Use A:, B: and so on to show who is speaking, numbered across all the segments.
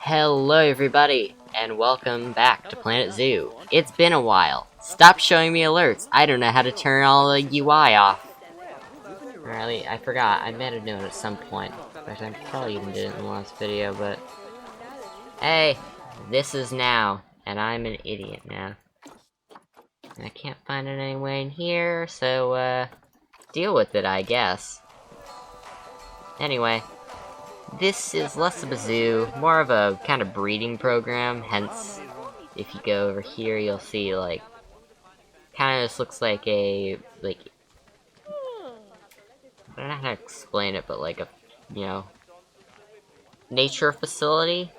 A: Hello everybody, and welcome back to Planet Zoo. It's been a while. Stop showing me alerts. I don't know how to turn all the UI off. Really, I forgot. I made a note at some point. In fact, I probably even did it in the last video, but... Hey, this is now, and I'm an idiot now. And I can't find it anywhere in here, so, deal with it, I guess. Anyway. This is less of a zoo, more of a kind of breeding program, hence, if you go over here, you'll see, like, kind of just looks like a, like, I don't know how to explain it, but like a, nature facility,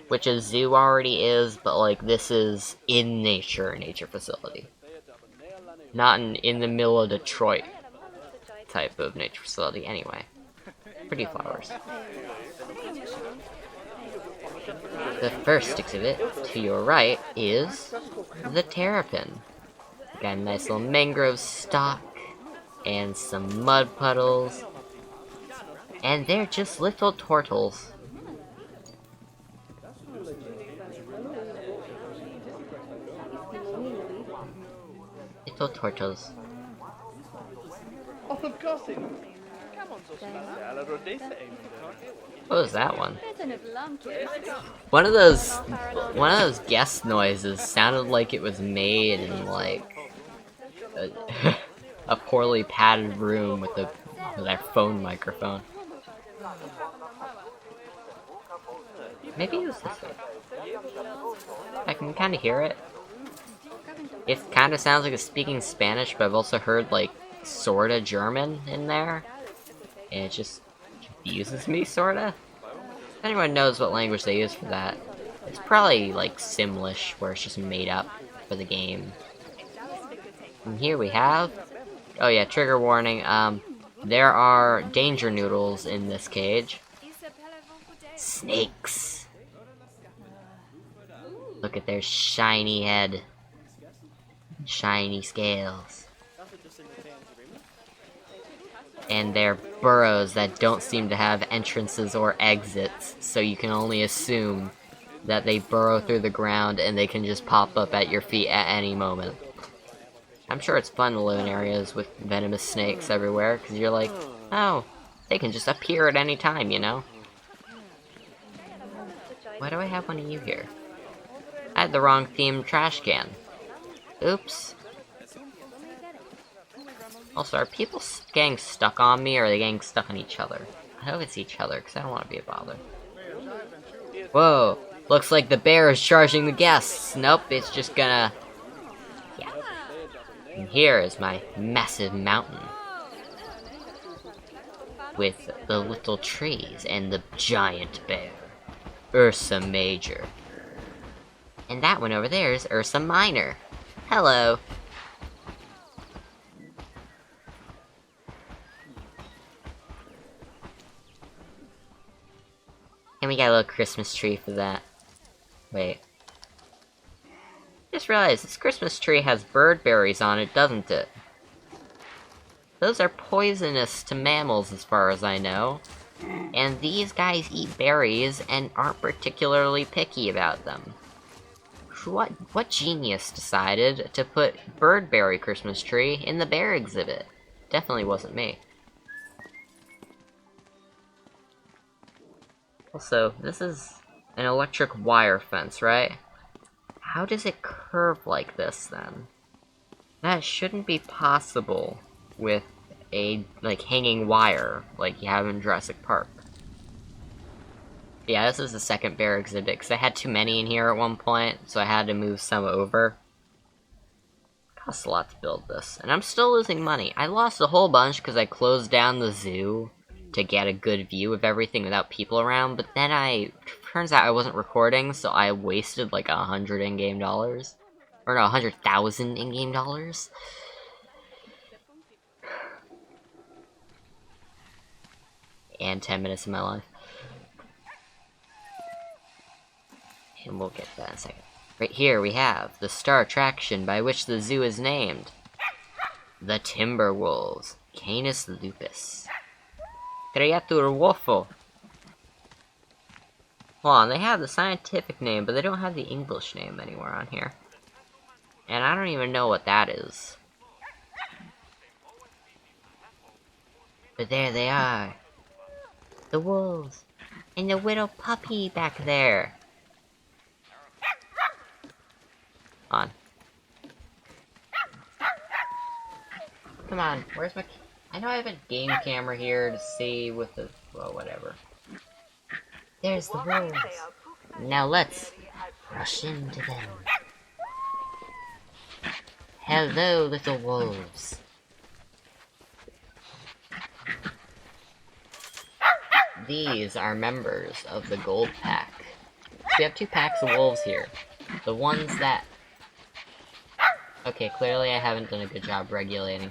A: which a zoo already is, but like, this is in nature facility. Not in the middle of Detroit type of nature facility, anyway. Pretty flowers. The first exhibit, to your right, is the terrapin. Got a nice little mangrove stalk, and some mud puddles, and they're just little turtles. Little turtles. What was that one? One of those guest noises sounded like it was made in like a poorly padded room with a phone microphone. Maybe it was this way. I can kind of hear it. It kind of sounds like it's speaking Spanish, but I've also heard like sorta German in there, and it just confuses me sorta. If anyone knows what language they use for that, it's probably like Simlish, where it's just made up for the game. And here we have, oh yeah, trigger warning, there are danger noodles in this cage. Snakes! Look at their shiny head. Shiny scales. And their burrows that don't seem to have entrances or exits, so you can only assume that they burrow through the ground and they can just pop up at your feet at any moment. I'm sure it's fun to live in areas with venomous snakes everywhere, because you're like, oh, they can just appear at any time, you know? Why do I have one of you here? I had the wrong themed trash can. Oops. Also, are people getting stuck on me, or are they getting stuck on each other? I hope it's each other, because I don't want to be a bother. Whoa! Looks like the bear is charging the guests! Nope, it's just gonna... yeah. And here is my massive mountain. With the little trees and the giant bear. Ursa Major. And that one over there is Ursa Minor. Hello! And we got a little Christmas tree for that. Wait. Just realized this Christmas tree has bird berries on it, doesn't it? Those are poisonous to mammals as far as I know. And these guys eat berries and aren't particularly picky about them. What genius decided to put birdberry Christmas tree in the bear exhibit? Definitely wasn't me. Also, this is an electric wire fence, right? How does it curve like this, then? That shouldn't be possible with a, like, hanging wire, like you have in Jurassic Park. Yeah, this is the second bear exhibit, because I had too many in here at one point, so I had to move some over. It costs a lot to build this, and I'm still losing money. I lost a whole bunch because I closed down the zoo to get a good view of everything without people around, but then turns out I wasn't recording, so I wasted like 100 in-game dollars. Or no, 100,000 in-game dollars. And 10 minutes of my life. And we'll get to that in a second. Right here we have the star attraction by which the zoo is named. The Timber Wolves. Canis lupus. Creatur wolfo. Hold on, they have the scientific name, but they don't have the English name anywhere on here. And I don't even know what that is. But there they are. The wolves. And the little puppy back there. On. Come on, where's my... I know I have a game camera here to see with the... well, whatever. There's the wolves. Now let's rush into them. Hello, little wolves. These are members of the gold pack. We have 2 packs of wolves here. The ones that... okay, clearly I haven't done a good job regulating.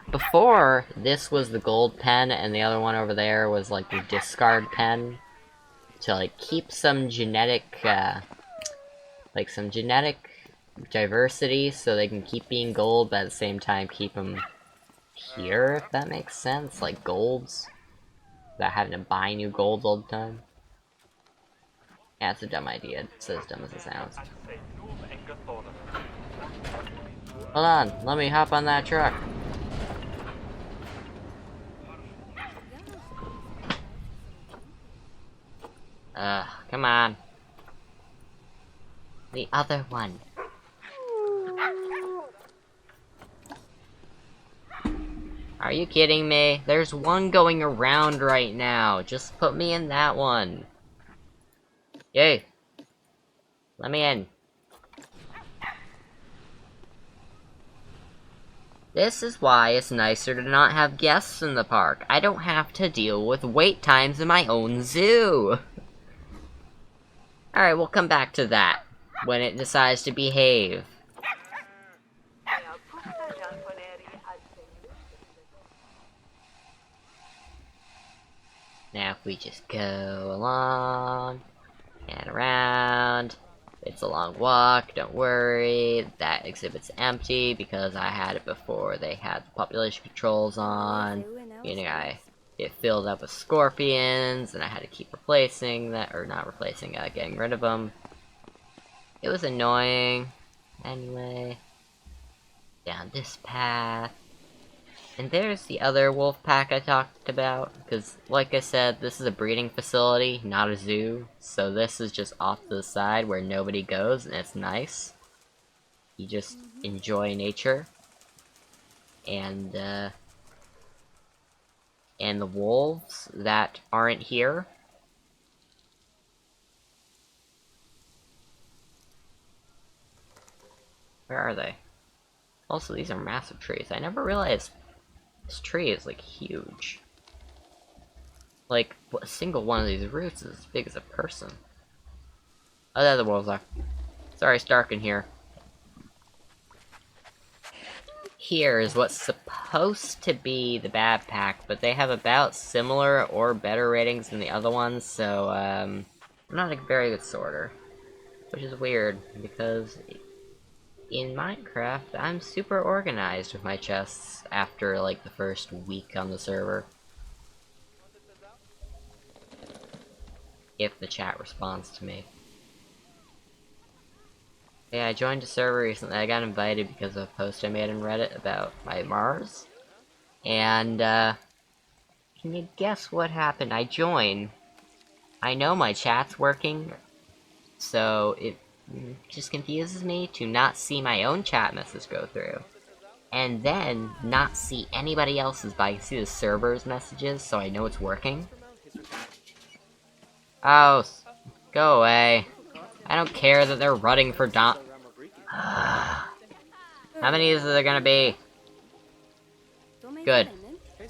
A: Before, this was the gold pen, and the other one over there was like the discard pen. To like keep some genetic, diversity, so they can keep being gold, but at the same time keep them here, if that makes sense. Like golds. Without having to buy new golds all the time. Yeah, it's a dumb idea. It's as dumb as it sounds. Hold on, let me hop on that truck. Come on. The other one. Are you kidding me? There's one going around right now. Just put me in that one. Yay. Let me in. This is why it's nicer to not have guests in the park. I don't have to deal with wait times in my own zoo. Alright, we'll come back to that when it decides to behave. Now if we just go along and around, it's a long walk, don't worry. That exhibit's empty because I had it before they had the population controls on. Meaning it filled up with scorpions, and I had to keep replacing that, or not replacing, getting rid of them. It was annoying. Anyway, down this path. And there's the other wolf pack I talked about, because, like I said, this is a breeding facility, not a zoo, so this is just off to the side where nobody goes, and it's nice. You just enjoy nature. And the wolves that aren't here. Where are they? Also, these are massive trees. I never realized this tree is, like, huge. Like, a single one of these roots is as big as a person. Oh, there the wolves are. Sorry, it's dark in here. Here is what's supposed to be the bad pack, but they have about similar or better ratings than the other ones, so, I'm not a very good sorter. Which is weird, because in Minecraft, I'm super organized with my chests after, like, the first week on the server. If the chat responds to me. Yeah, I joined a server recently. I got invited because of a post I made on Reddit about my Mars. And, can you guess what happened? I joined. I know my chat's working, so it just confuses me to not see my own chat message go through. And then, not see anybody else's, but I can see the server's messages, so I know it's working. Oh, go away. I don't care that they're running for How many is there gonna be? Good.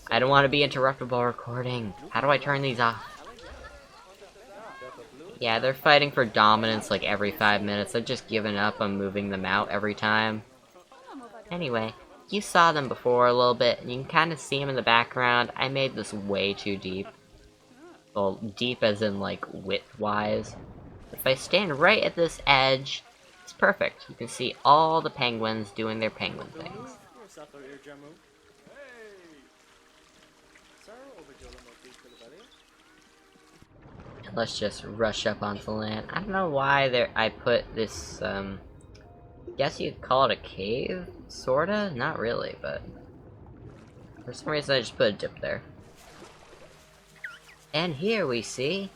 A: I don't want to be interrupted while recording. How do I turn these off? Yeah, they're fighting for dominance like every 5 minutes. I've just given up on moving them out every time. Anyway, you saw them before a little bit, and you can kind of see them in the background. I made this way too deep. Well, deep as in, like, width-wise. If I stand right at this edge, it's perfect. You can see all the penguins doing their penguin things. Let's just rush up onto land. I don't know why I put this, guess you'd call it a cave? Sorta? Not really, but for some reason I just put a dip there. And here we see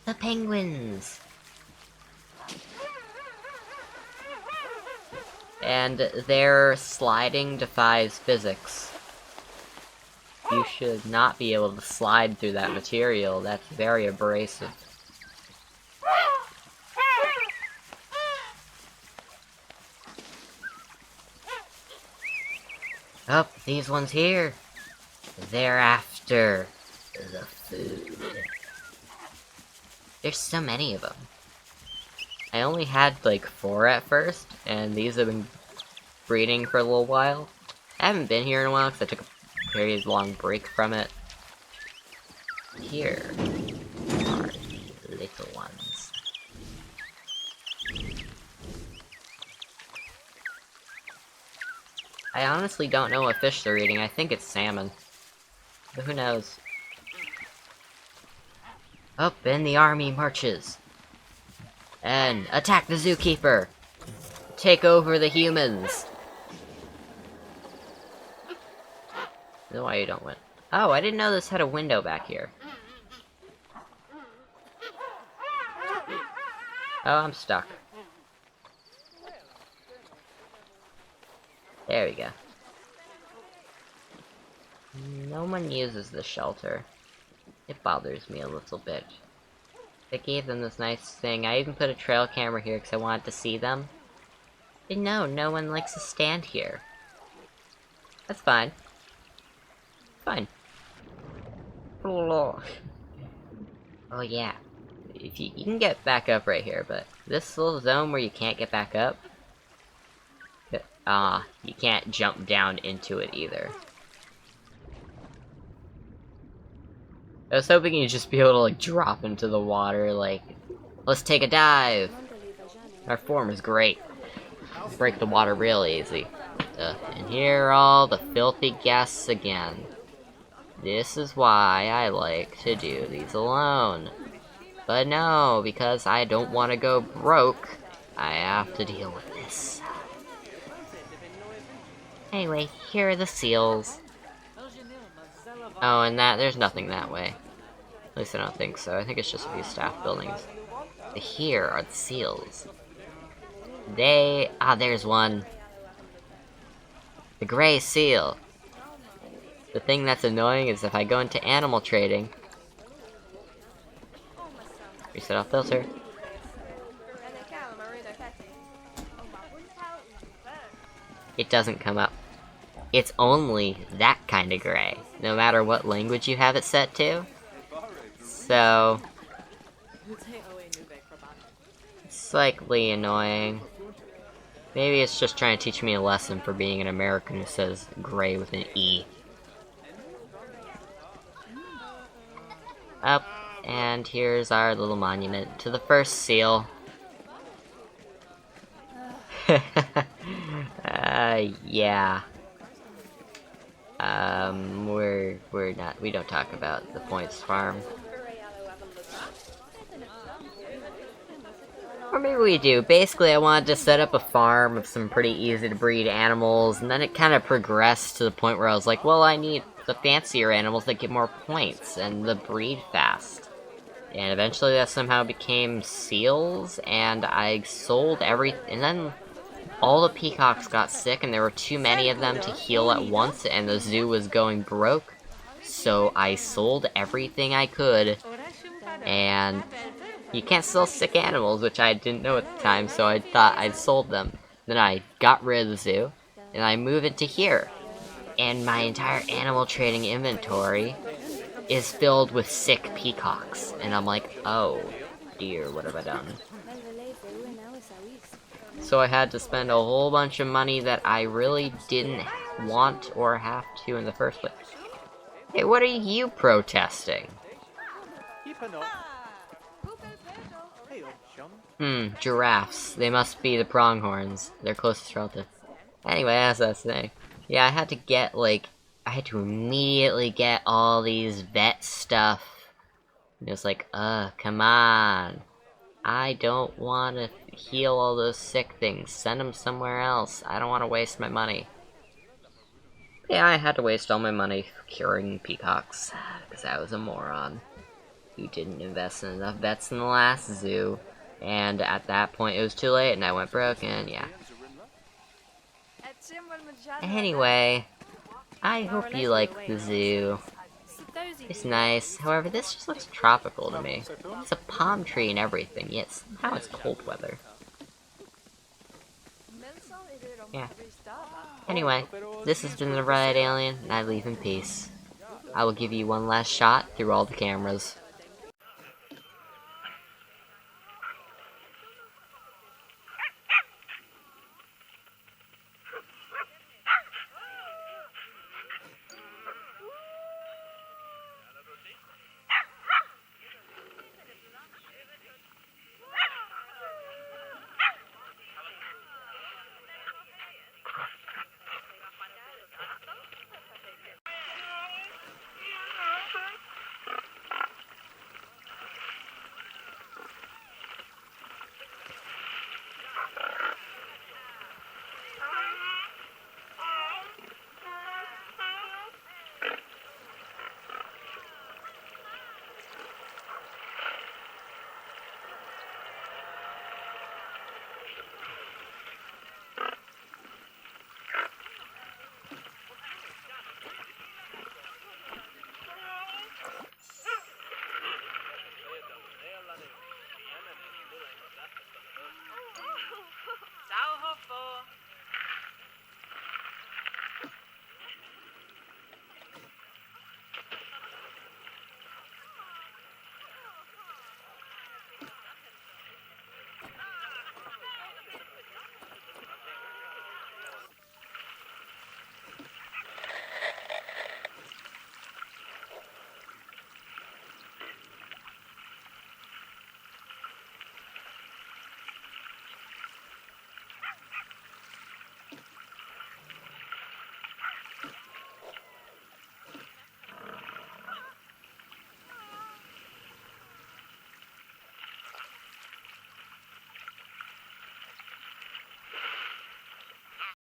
A: the penguins! And their sliding defies physics. You should not be able to slide through that material. That's very abrasive. Oh, these ones here. They're after the food. There's so many of them. I only had like 4 at first, and these have been breeding for a little while. I haven't been here in a while because I took a very long break from it. Here are the little ones. I honestly don't know what fish they're eating. I think it's salmon. But who knows? Up and the army marches. And attack the zookeeper! Take over the humans! I don't know why you don't win. Oh, I didn't know this had a window back here. Oh, I'm stuck. There we go. No one uses the shelter. It bothers me a little bit. I gave them this nice thing. I even put a trail camera here because I wanted to see them. But no one likes to stand here. That's fine. Fine. Oh yeah. If you can get back up right here, but this little zone where you can't get back up, you can't jump down into it either. I was hoping you'd just be able to like drop into the water, like, let's take a dive. Our form is great. Break the water real easy. And here are all the filthy guests again. This is why I like to do these alone. But no, because I don't want to go broke, I have to deal with this. Anyway, here are the seals. Oh, and there's nothing that way. At least I don't think so. I think it's just a few staff buildings. But here are the seals. There's one. The gray seal. The thing that's annoying is if I go into animal trading... Reset off filter. It doesn't come up. It's only that kind of gray, no matter what language you have it set to. So... it's slightly annoying. Maybe it's just trying to teach me a lesson for being an American who says gray with an E. Up, and here's our little monument to the first seal. Yeah. We don't talk about the Points farm. Or maybe we do. Basically, I wanted to set up a farm of some pretty easy to breed animals, and then it kind of progressed to the point where I was like, well, I need the fancier animals that get more points, and the breed fast. And eventually that somehow became seals, and I sold and then all the peacocks got sick, and there were too many of them to heal at once, and the zoo was going broke. So I sold everything I could, and you can't sell sick animals, which I didn't know at the time, so I thought I'd sold them. Then I got rid of the zoo, and I moved it to here. And my entire animal trading inventory is filled with sick peacocks. And I'm like, oh dear, what have I done? So I had to spend a whole bunch of money that I really didn't want or have to in the first place. Hey, what are you protesting? Giraffes. They must be the pronghorns. Their closest relative. Anyway, as I was saying, yeah, I had to immediately get all these vet stuff And it was like, come on. I don't want to heal all those sick things. Send them somewhere else. I don't want to waste my money. Yeah, I had to waste all my money curing peacocks, because I was a moron who didn't invest in enough vets in the last zoo. And at that point, it was too late, and I went broke, and yeah. Anyway, I hope you like the zoo. It's nice, however, this just looks tropical to me. It's a palm tree and everything, yet somehow it's cold weather. Yeah. Anyway, this has been the Red Alien, and I leave in peace. I will give you one last shot through all the cameras.